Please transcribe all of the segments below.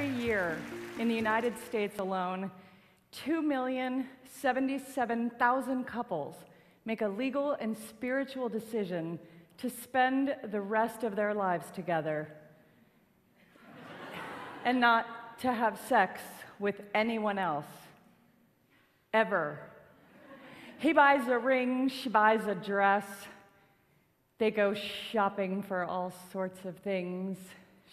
Every year in the United States alone, 2,077,000 couples make a legal and spiritual decision to spend the rest of their lives together and not to have sex with anyone else, ever. He buys a ring, she buys a dress. They go shopping for all sorts of things.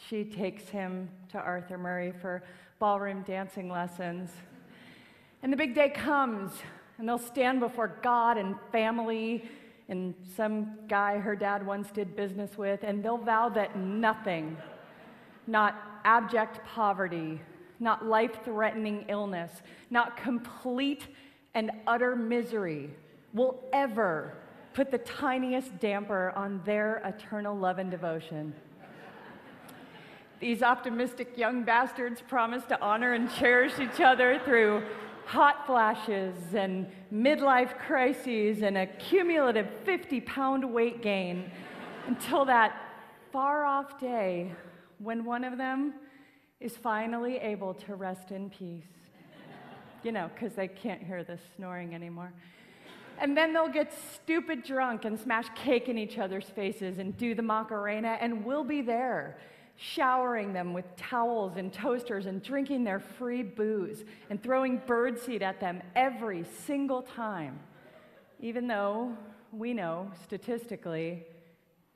She takes him to Arthur Murray for ballroom dancing lessons. And the big day comes, and they'll stand before God and family and some guy her dad once did business with, and they'll vow that nothing, not abject poverty, not life-threatening illness, not complete and utter misery will ever put the tiniest damper on their eternal love and devotion. These optimistic young bastards promise to honor and cherish each other through hot flashes and midlife crises and a cumulative 50-pound weight gain until that far-off day when one of them is finally able to rest in peace. You know, because they can't hear the snoring anymore. And then they'll get stupid drunk and smash cake in each other's faces and do the Macarena, and we'll be there, showering them with towels and toasters and drinking their free booze and throwing birdseed at them every single time, even though we know, statistically,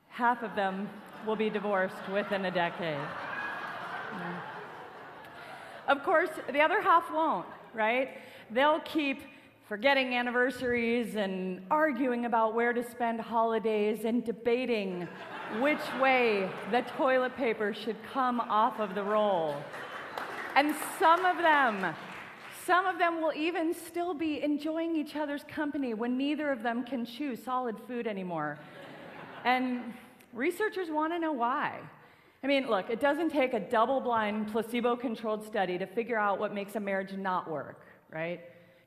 half of them will be divorced within a decade. Yeah. Of course, the other half won't, right? They'll keep forgetting anniversaries and arguing about where to spend holidays and debating which way the toilet paper should come off of the roll. And some of them will even still be enjoying each other's company when neither of them can chew solid food anymore. And researchers want to know why. I mean, look, it doesn't take a double-blind, placebo-controlled study to figure out what makes a marriage not work, right?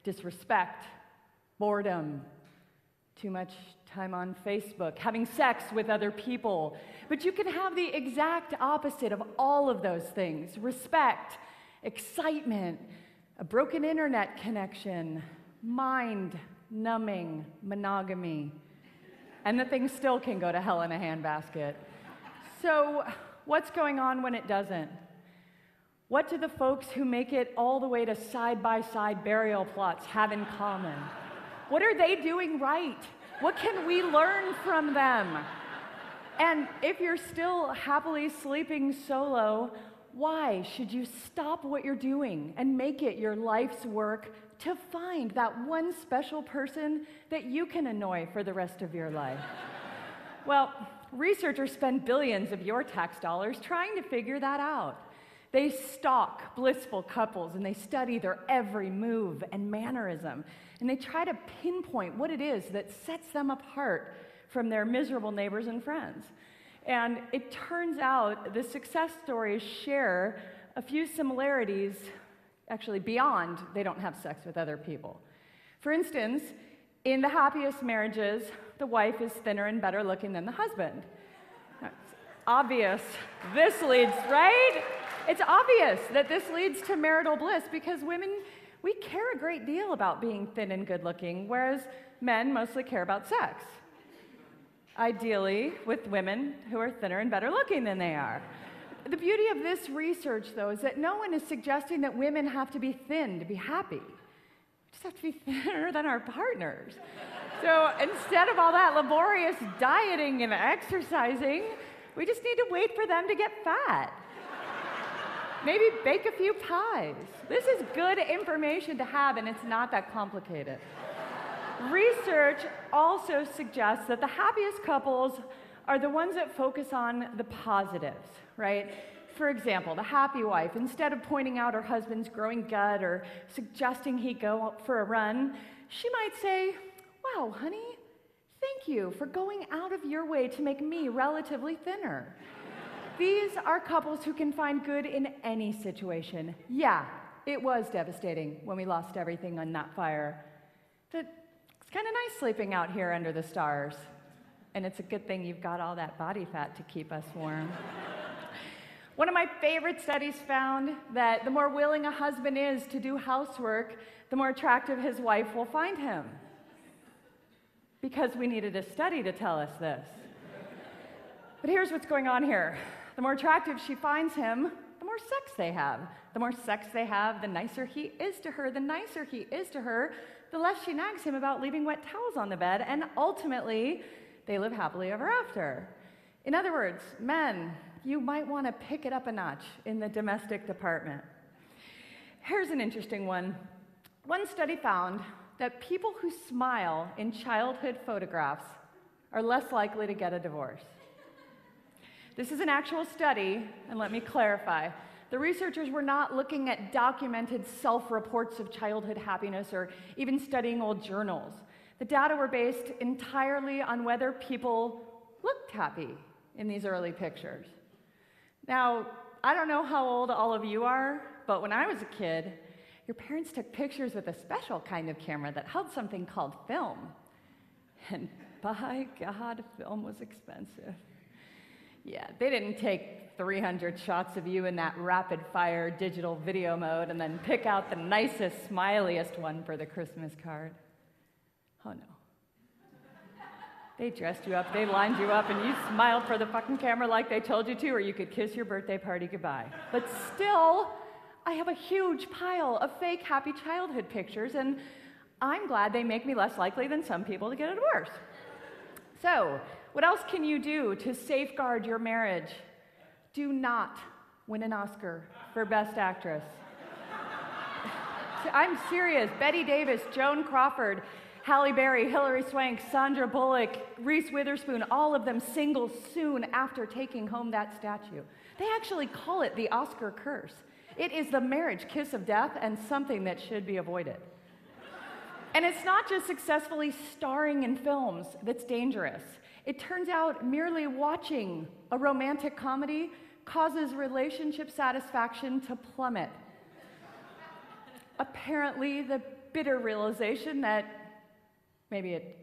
Disrespect, boredom, too much time on Facebook, having sex with other people. But you can have the exact opposite of all of those things: respect, excitement, a broken internet connection, mind-numbing monogamy. And the thing still can go to hell in a handbasket. So, what's going on when it doesn't? What do the folks who make it all the way to side-by-side burial plots have in common? What are they doing right? What can we learn from them? And if you're still happily sleeping solo, why should you stop what you're doing and make it your life's work to find that one special person that you can annoy for the rest of your life? Well, researchers spend billions of your tax dollars trying to figure that out. They stalk blissful couples and they study their every move and mannerism, and they try to pinpoint what it is that sets them apart from their miserable neighbors and friends. And it turns out the success stories share a few similarities, actually beyond they don't have sex with other people. For instance, in the happiest marriages, the wife is thinner and better looking than the husband. It's obvious this leads, right? It's obvious that this leads to marital bliss because women, we care a great deal about being thin and good looking, whereas men mostly care about sex. Ideally, with women who are thinner and better looking than they are. The beauty of this research, though, is that no one is suggesting that women have to be thin to be happy. We just have to be thinner than our partners. So instead of all that laborious dieting and exercising, we just need to wait for them to get fat. Maybe bake a few pies. This is good information to have, and it's not that complicated. Research also suggests that the happiest couples are the ones that focus on the positives, right? For example, the happy wife, instead of pointing out her husband's growing gut or suggesting he go for a run, she might say, "Wow, honey, thank you for going out of your way to make me relatively thinner." These are couples who can find good in any situation. Yeah, it was devastating when we lost everything on that fire. But it's kind of nice sleeping out here under the stars. And it's a good thing you've got all that body fat to keep us warm. One of my favorite studies found that the more willing a husband is to do housework, the more attractive his wife will find him. Because we needed a study to tell us this. But here's what's going on here. The more attractive she finds him, the more sex they have. The more sex they have, the nicer he is to her. The nicer he is to her, the less she nags him about leaving wet towels on the bed, and ultimately, they live happily ever after. In other words, men, you might want to pick it up a notch in the domestic department. Here's an interesting one. One study found that people who smile in childhood photographs are less likely to get a divorce. This is an actual study, and let me clarify. The researchers were not looking at documented self-reports of childhood happiness or even studying old journals. The data were based entirely on whether people looked happy in these early pictures. Now, I don't know how old all of you are, but when I was a kid, your parents took pictures with a special kind of camera that held something called film. And by God, film was expensive. Yeah, they didn't take 300 shots of you in that rapid-fire digital video mode and then pick out the nicest, smiliest one for the Christmas card. Oh, no. They dressed you up, they lined you up, and you smiled for the fucking camera like they told you to, or you could kiss your birthday party goodbye. But still, I have a huge pile of fake happy childhood pictures, and I'm glad they make me less likely than some people to get a divorce. So, what else can you do to safeguard your marriage? Do not win an Oscar for Best Actress. I'm serious. Bette Davis, Joan Crawford, Halle Berry, Hilary Swank, Sandra Bullock, Reese Witherspoon, all of them single soon after taking home that statue. They actually call it the Oscar curse. It is the marriage kiss of death and something that should be avoided. And it's not just successfully starring in films that's dangerous. It turns out merely watching a romantic comedy causes relationship satisfaction to plummet. Apparently, the bitter realization that maybe it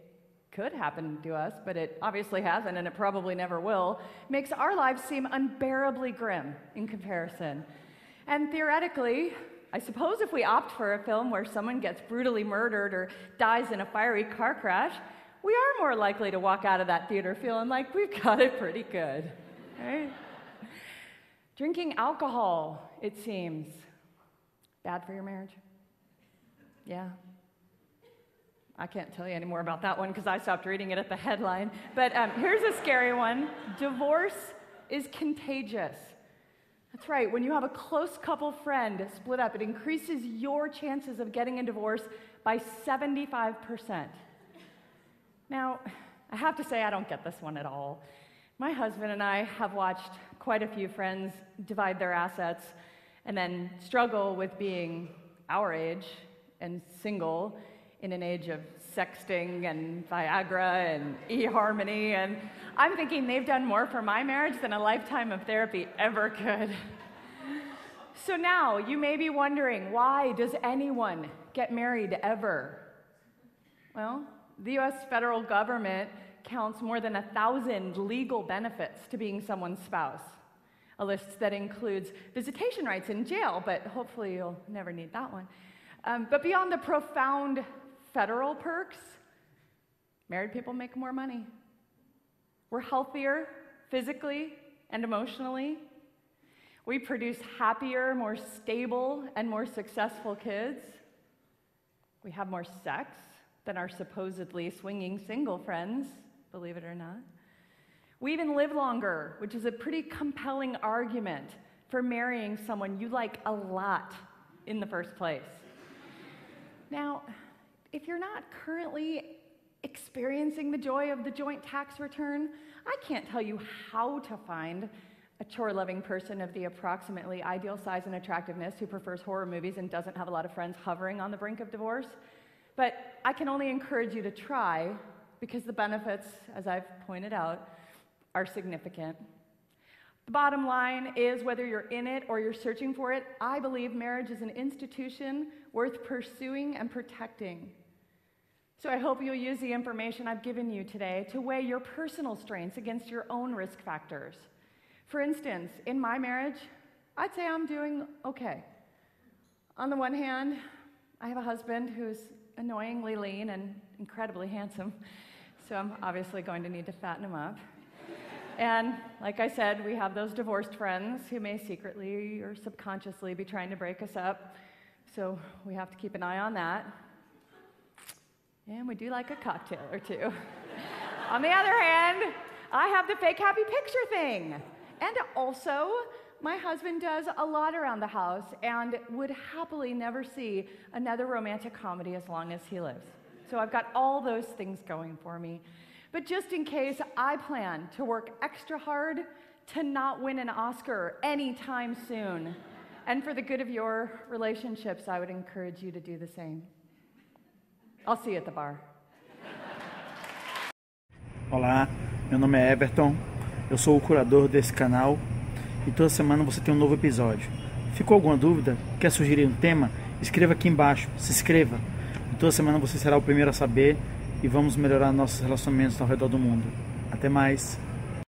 could happen to us, but it obviously hasn't, and it probably never will, makes our lives seem unbearably grim in comparison. And theoretically, I suppose if we opt for a film where someone gets brutally murdered or dies in a fiery car crash, we are more likely to walk out of that theater feeling like we've got it pretty good, right? Drinking alcohol, it seems, bad for your marriage. Yeah. I can't tell you any more about that one because I stopped reading it at the headline. But here's a scary one. Divorce is contagious. That's right. When you have a close couple friend split up, it increases your chances of getting a divorce by 75%. Now, I have to say I don't get this one at all. My husband and I have watched quite a few friends divide their assets and then struggle with being our age and single in an age of sexting and Viagra and eHarmony, and I'm thinking they've done more for my marriage than a lifetime of therapy ever could. So now, you may be wondering, why does anyone get married ever? Well, the U.S. federal government counts more than 1,000 legal benefits to being someone's spouse. A list that includes visitation rights in jail, but hopefully you'll never need that one. But beyond the profound federal perks, married people make more money. We're healthier physically and emotionally. We produce happier, more stable, and more successful kids. We have more sex than our supposedly swinging single friends, believe it or not. We even live longer, which is a pretty compelling argument for marrying someone you like a lot in the first place. Now, if you're not currently experiencing the joy of the joint tax return, I can't tell you how to find a chore-loving person of the approximately ideal size and attractiveness who prefers horror movies and doesn't have a lot of friends hovering on the brink of divorce. But I can only encourage you to try, because the benefits, as I've pointed out, are significant. The bottom line is, whether you're in it or you're searching for it, I believe marriage is an institution worth pursuing and protecting. So I hope you'll use the information I've given you today to weigh your personal strengths against your own risk factors. For instance, in my marriage, I'd say I'm doing okay. On the one hand, I have a husband who's annoyingly lean and incredibly handsome, so I'm obviously going to need to fatten him up. And like I said, we have those divorced friends who may secretly or subconsciously be trying to break us up, so we have to keep an eye on that. And we do like a cocktail or two. On the other hand, I have the fake happy picture thing. And also, my husband does a lot around the house and would happily never see another romantic comedy as long as he lives. So I've got all those things going for me. But just in case, I plan to work extra hard to not win an Oscar anytime soon. And for the good of your relationships, I would encourage you to do the same. I'll see you at the bar. Olá, meu nome é Heverton, eu sou o curador desse canal e toda semana você tem um novo episódio. Ficou alguma dúvida? Quer sugerir um tema? Escreva aqui embaixo, se inscreva. E toda semana você será o primeiro a saber e vamos melhorar nossos relacionamentos ao redor do mundo. Até mais!